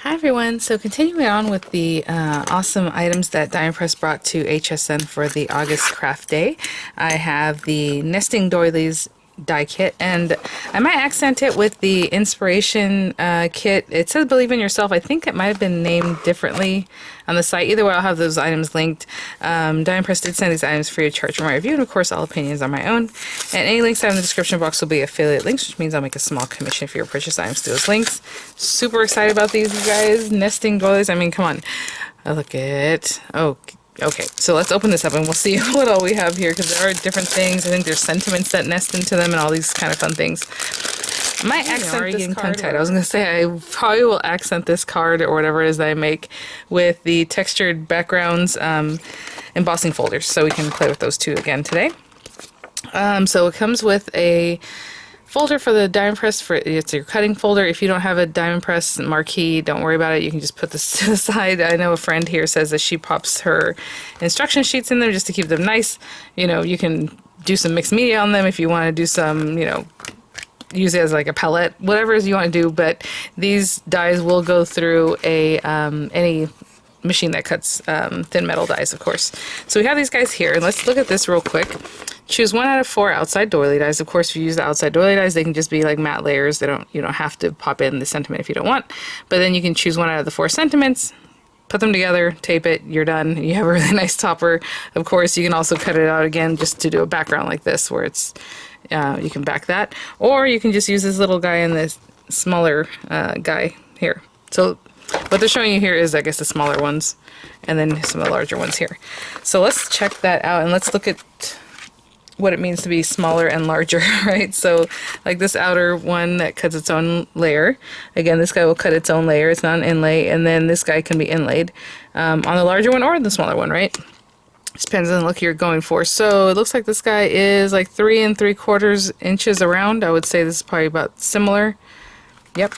Hi everyone, so continuing on with the awesome items that Diamond Press brought to HSN for the August craft day. I have the nesting doilies die kit, and I might accent it with the inspiration kit. It says believe in yourself. I think it might have been named differently on the site. Either way, I'll have those items linked. Diamond Press did send these items free of charge for my review, and of course all opinions are my own. And any links I have in the description box will be affiliate links, which means I'll make a small commission for your purchase items through those links. Super excited about these, you guys. Nesting doilies, I mean, come on. Look at, oh, okay, so let's open this up and we'll see what all we have here, because there are different things. I think there's sentiments that nest into them and all these kind of fun things. I might accent this card. I was going to say I probably will accent this card or whatever it is that I make with the textured backgrounds embossing folders, so we can play with those two again today. So it comes with a folder for the Diamond Press. It's your cutting folder. If you don't have a Diamond Press marquee, don't worry about it. You can just put this to the side. I know a friend here says that she pops her instruction sheets in there just to keep them nice. You know, you can do some mixed media on them if you want to do some, you know, use it as like a pellet, whatever it is you want to do. But these dies will go through a any machine that cuts thin metal dies, of course. So we have these guys here, and let's look at this real quick. Choose 1 out of 4 outside doily dies. Of course, if you use the outside doily dies, they can just be like matte layers. You don't have to pop in the sentiment if you don't want. But then you can choose 1 out of the 4 sentiments, put them together, tape it, you're done. You have a really nice topper. Of course, you can also cut it out again just to do a background like this, where it's you can back that, or you can just use this little guy and this smaller guy here. So what they're showing you here is, I guess, the smaller ones, and then some of the larger ones here. So let's check that out, and let's look at what it means to be smaller and larger, right? So like this outer one that cuts its own layer. Again, this guy will cut its own layer. It's not an inlay. And then this guy can be inlaid on the larger one or the smaller one, right? Just depends on the look you're going for. So it looks like this guy is like 3 3/4 inches around. I would say this is probably about similar. Yep.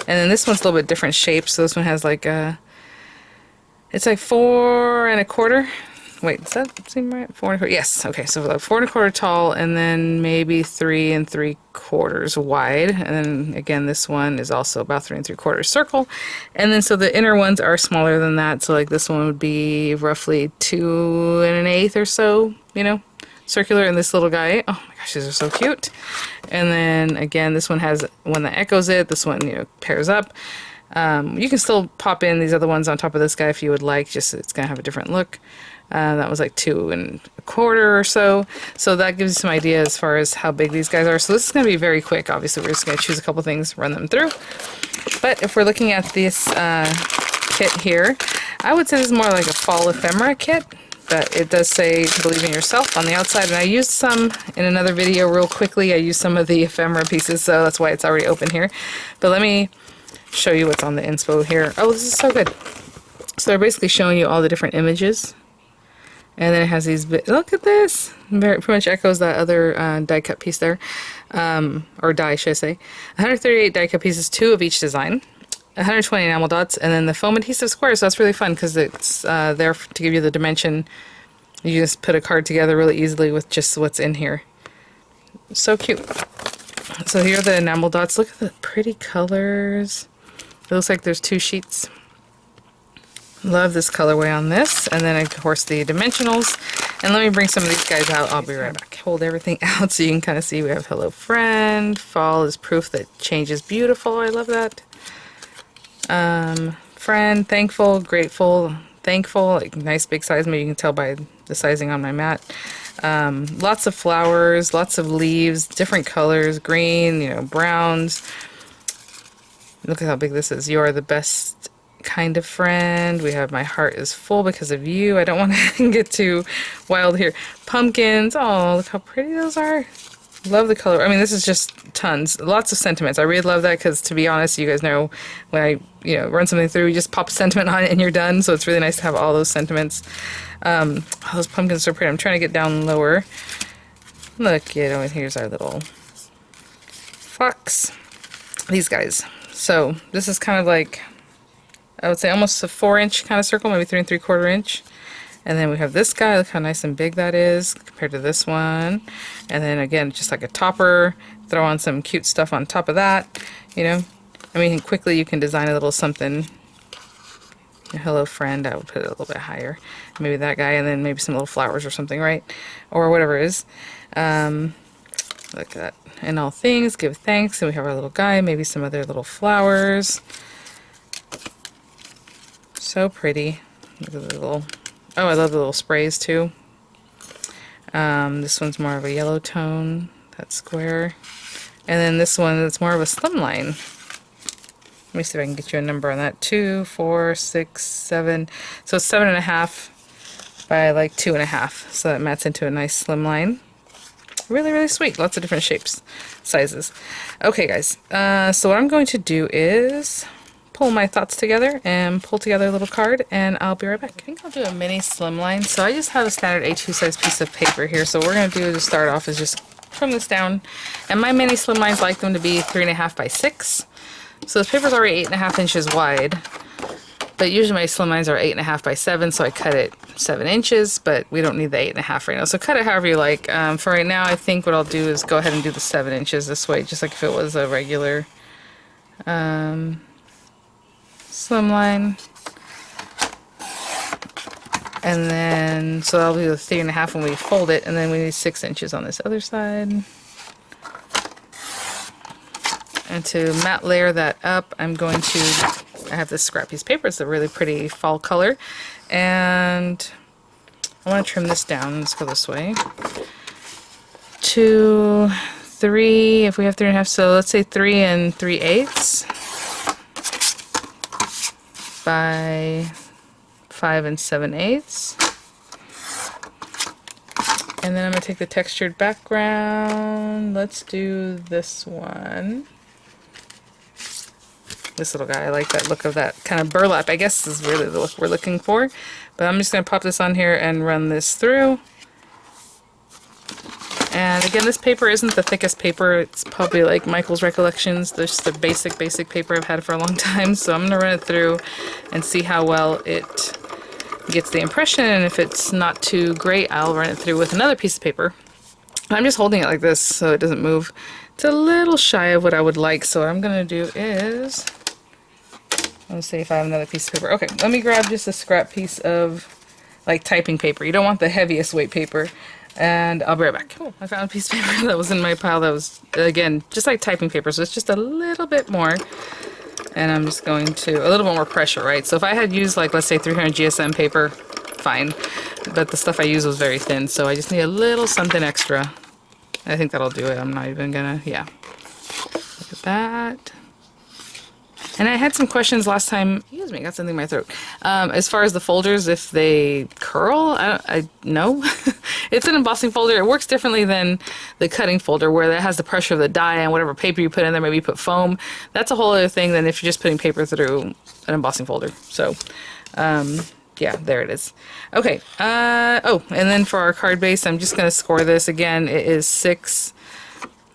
And then this one's a little bit different shape. So this one has like it's like 4 1/4. Wait, does that seem right? 4 1/4. Yes. Okay. So like 4 1/4 tall, and then maybe 3 3/4 wide. And then again, this one is also about 3 3/4 circle. And then so the inner ones are smaller than that. So like this one would be roughly 2 1/8 or so, you know, circular. And this little guy, oh my gosh, these are so cute. And then again, this one has one that echoes it. This one, you know, pairs up. You can still pop in these other ones on top of this guy if you would like, just it's gonna have a different look. That was like 2 1/4 or so. So that gives you some idea as far as how big these guys are. So this is going to be very quick. Obviously, we're just going to choose a couple things, run them through. But if we're looking at this kit here, I would say this is more like a fall ephemera kit. But it does say believe in yourself on the outside. And I used some in another video real quickly. I used some of the ephemera pieces, so that's why it's already open here. But let me show you what's on the inspo here. Oh, this is so good. So they're basically showing you all the different images. And then it has these look at this. Pretty much echoes that other die cut piece there. Or die, should I say. 138 die cut pieces, 2 of each design. 120 enamel dots, and then the foam adhesive squares. So that's really fun because it's there to give you the dimension. You just put a card together really easily with just what's in here. So cute. So here are the enamel dots. Look at the pretty colors. It looks like there's 2 sheets. Love this colorway on this. And then of course the dimensionals. And let me bring some of these guys out. I'll be right back. Hold everything out so you can kind of see. We have hello friend. Fall is proof that change is beautiful. I love that. Friend, thankful, grateful, thankful. Like nice big size. Maybe you can tell by the sizing on my mat. Lots of flowers, lots of leaves, different colors, green, you know, browns. Look at how big this is. You are the best kind of friend. We have my heart is full because of you. I don't want to get too wild here. Pumpkins. Oh, look how pretty those are. Love the color. I mean, this is just tons. Lots of sentiments. I really love that because, to be honest, you guys know when I, you know, run something through, you just pop a sentiment on it and you're done. So it's really nice to have all those sentiments. Those pumpkins are so pretty. I'm trying to get down lower. Look, you know, and here's our little fox. These guys. So this is kind of like, I would say almost a 4-inch kind of circle, maybe 3 3/4 inch. And then we have this guy. Look how nice and big that is compared to this one. And then again, just like a topper. Throw on some cute stuff on top of that. You know, I mean, quickly you can design a little something Hello friend, I would put it a little bit higher. Maybe that guy, and then maybe some little flowers or something, right? Or whatever it is. Look at that. In all things, give thanks. And we have our little guy, maybe some other little flowers. So pretty. Look at the little... Oh, I love the little sprays too. This one's more of a yellow tone. That's square. And then this one, it's more of a slimline. Let me see if I can get you a number on that. 2, 4, 6, 7. So it's 7.5 by like 2.5. So that mats into a nice slimline. Really, really sweet. Lots of different shapes, sizes. Okay, guys. So what I'm going to do is pull my thoughts together and pull together a little card, and I'll be right back. I think I'll do a mini slimline. So I just have a standard A2 size piece of paper here. So what we're going to do to start off is just trim this down. And my mini slimlines like them to be 3.5 by 6. So this paper's already 8.5 inches wide. But usually my slimlines are 8.5 by 7, so I cut it 7 inches, but we don't need the 8.5 right now. So cut it however you like. For right now, I think what I'll do is go ahead and do the 7 inches this way, just like if it was a regular slimline. And then, so I'll do the 3.5 when we fold it, and then we need 6 inches on this other side. And to matte layer that up, I'm going to, I have this scrap piece of paper. It's a really pretty fall color. And I want to trim this down. Let's go this way. 2, 3, if we have 3.5, so let's say 3 3/8 by 5 7/8. And then I'm going to take the textured background. Let's do this one. This little guy, I like that look of that kind of burlap, I guess is really the look we're looking for. But I'm just going to pop this on here and run this through. And again, this paper isn't the thickest paper. It's probably like Michael's Recollections. There's just a basic paper I've had for a long time. So I'm going to run it through and see how well it gets the impression. And if it's not too great, I'll run it through with another piece of paper. I'm just holding it like this so it doesn't move. It's a little shy of what I would like. So what I'm going to do is... Let's see if I have another piece of paper. Okay, let me grab just a scrap piece of like typing paper. You don't want the heaviest weight paper. And I'll be right back. Cool. I found a piece of paper that was in my pile that was, again, just like typing paper. So it's just a little bit more. And I'm just going to, a little bit more pressure, right? So if I had used like, let's say 300 GSM paper, fine. But the stuff I used was very thin. So I just need a little something extra. I think that'll do it. I'm not even gonna, yeah. Look at that. And I had some questions last time. Excuse me, got something in my throat. As far as the folders, if they curl, I know. It's an embossing folder. It works differently than the cutting folder, where that has the pressure of the die and whatever paper you put in there. Maybe you put foam. That's a whole other thing than if you're just putting paper through an embossing folder. So, yeah, there it is. Okay. Oh, and then for our card base, I'm just gonna score this again. It is 6.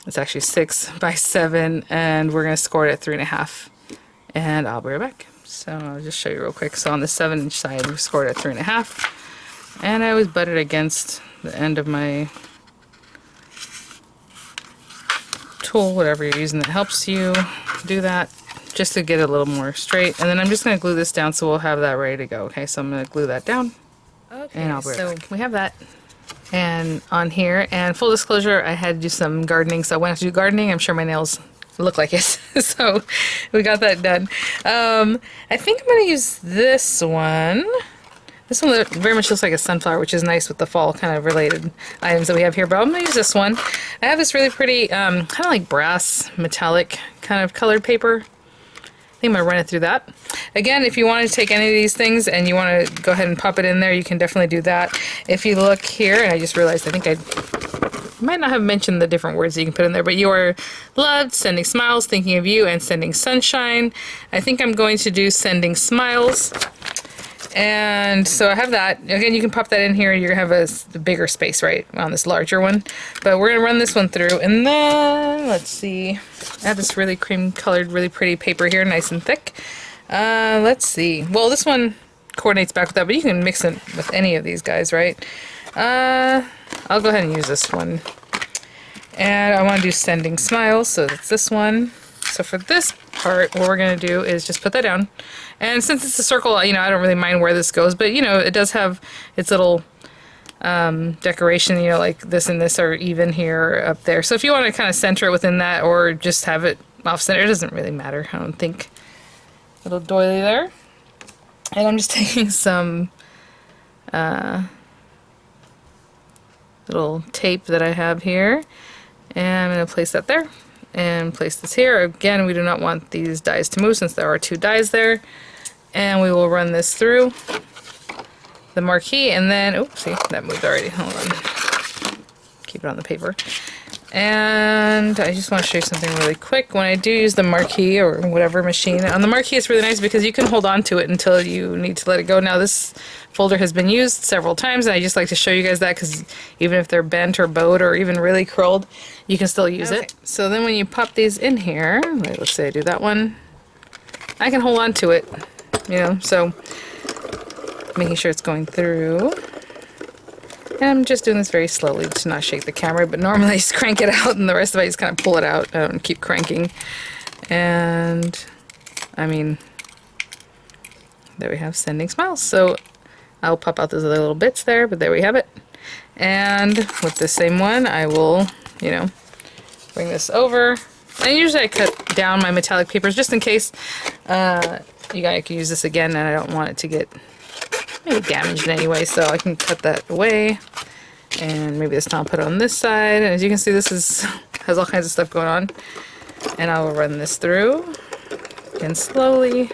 It's actually 6 by 7, and we're gonna score it at 3.5. And I'll be right back. So I'll just show you real quick. So on the 7-inch side, we scored at 3.5. And I always butt it against the end of my tool, whatever you're using that helps you do that, just to get it a little more straight. And then I'm just going to glue this down so we'll have that ready to go. Okay, so I'm going to glue that down. Okay, and I'll be right back. We have that. And on here, and full disclosure, I had to do some gardening. So I went to do gardening. I'm sure my nails look like it. So we got that done. I think I'm going to use this one. This one very much looks like a sunflower, which is nice with the fall kind of related items that we have here. But I'm going to use this one. I have this really pretty, kind of like brass, metallic kind of colored paper. I think I'm going to run it through that. Again, if you want to take any of these things and you want to go ahead and pop it in there, you can definitely do that. If you look here, and I just realized I think I might not have mentioned the different words that you can put in there, but you are loved, sending smiles, thinking of you, and sending sunshine. I think I'm going to do sending smiles. And so I have that. Again, you can pop that in here. You're going to have a bigger space, right, on this larger one. But we're going to run this one through. And then, let's see. I have this really cream-colored, really pretty paper here, nice and thick. Let's see. Well, this one coordinates back with that, but you can mix it with any of these guys, right? I'll go ahead and use this one. And I want to do sending smiles, so that's this one. So for this part, what we're going to do is just put that down. And since it's a circle, you know, I don't really mind where this goes, but you know, it does have its little decoration, you know, like this and this are even here or up there. So if you want to kind of center it within that or just have it off center, it doesn't really matter, I don't think. Little doily there. And I'm just taking some little tape that I have here, and I'm going to place that there and place this here. Again, we do not want these dies to move since there are 2 dies there. And we will run this through the marquee, and then, oops, see, that moved already. Hold on. Keep it on the paper. And I just want to show you something really quick. When I do use the marquee or whatever machine, on the marquee it's really nice because you can hold on to it until you need to let it go. Now this folder has been used several times, and I just like to show you guys that because even if they're bent or bowed or even really curled, you can still use it. So then when you pop these in here, let's say I do that one, I can hold on to it, you know, so making sure it's going through. And I'm just doing this very slowly to not shake the camera, but normally I just crank it out and the rest of it I just kind of pull it out and keep cranking. And I mean, there we have sending smiles. So I'll pop out those other little bits there, but there we have it. And with the same one, I will, you know, bring this over. And usually I cut down my metallic papers just in case you guys can use this again and I don't want it to get maybe damaged in any way, so I can cut that away. And maybe this time I'll put it on this side. And as you can see, this has all kinds of stuff going on. And I will run this through again slowly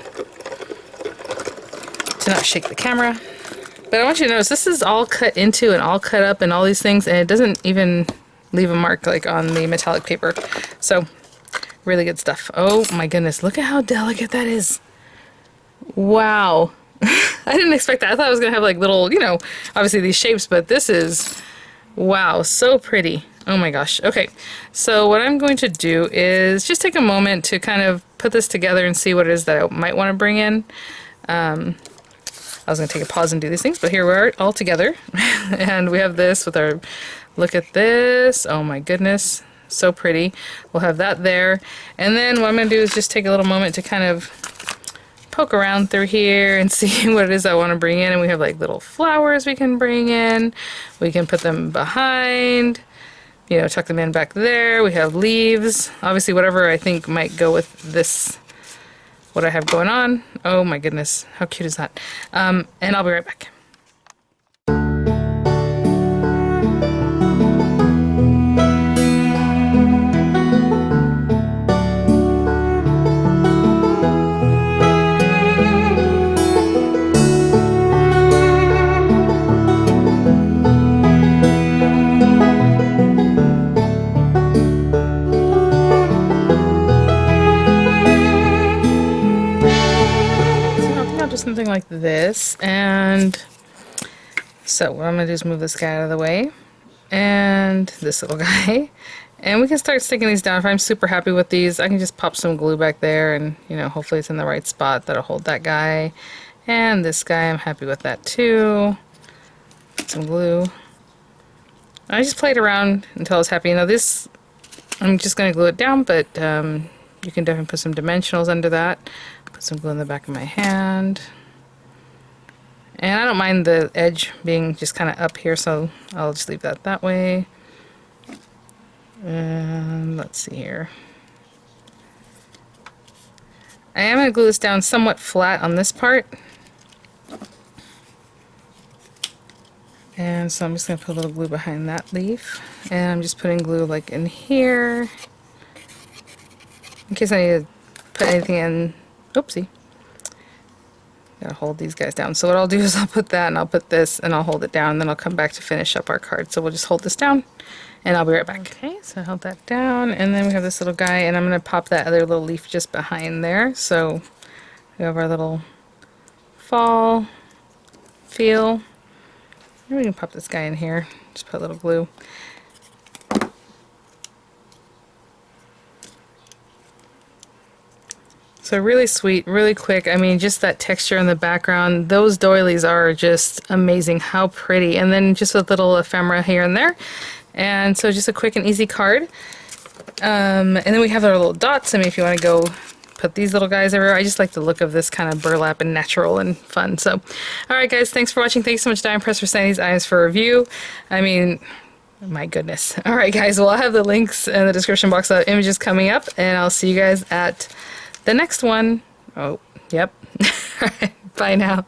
to not shake the camera. But I want you to notice this is all cut into and all cut up and all these things, and it doesn't even leave a mark like on the metallic paper. So really good stuff. Oh my goodness, look at how delicate that is. Wow. I didn't expect that. I thought I was going to have like little, you know, obviously these shapes, but this is, wow, so pretty. Oh my gosh. Okay, so what I'm going to do is just take a moment to kind of put this together and see what it is that I might want to bring in. I was going to take a pause and do these things, but here we are all together. And we have this with our, look at this. Oh my goodness, so pretty. We'll have that there. And then what I'm going to do is just take a little moment to kind of poke around through here and see what it is I want to bring in. And we have like little flowers we can bring in. We can put them behind, you know, tuck them in back there. We have leaves. Obviously whatever I think might go with this, what I have going on. Oh my goodness, how cute is that? And I'll be right back. Something like this, and so what I'm gonna do is move this guy out of the way and this little guy, and we can start sticking these down. If I'm super happy with these, I can just pop some glue back there, and you know, hopefully it's in the right spot that'll hold that guy. And this guy, I'm happy with that too. Put some glue. I just played around until I was happy. You know, this, I'm just gonna glue it down, but you can definitely put some dimensionals under that. Put some glue in the back of my hand. And I don't mind the edge being just kind of up here, so I'll just leave that that way. And let's see here. I am going to glue this down somewhat flat on this part. And so I'm just going to put a little glue behind that leaf. And I'm just putting glue like in here, in case I need to put anything in. Oopsie. Gotta hold these guys down. So what I'll do is I'll put that and I'll put this and I'll hold it down, and then I'll come back to finish up our card. So we'll just hold this down and I'll be right back. Okay, so I held that down, and then we have this little guy, and I'm going to pop that other little leaf just behind there. So we have our little fall feel. And we can pop this guy in here. Just put a little glue. So really sweet, really quick. I mean, just that texture in the background. Those doilies are just amazing. How pretty. And then just a little ephemera here and there. And so just a quick and easy card. And then we have our little dots. I mean, if you want to go put these little guys everywhere. I just like the look of this kind of burlap and natural and fun. So, alright guys, thanks for watching. Thanks so much, Die Press, for sending these items for review. I mean, my goodness. Alright guys, well, I'll have the links in the description box of images coming up, and I'll see you guys at the next one. Oh, yep. Alright, bye now.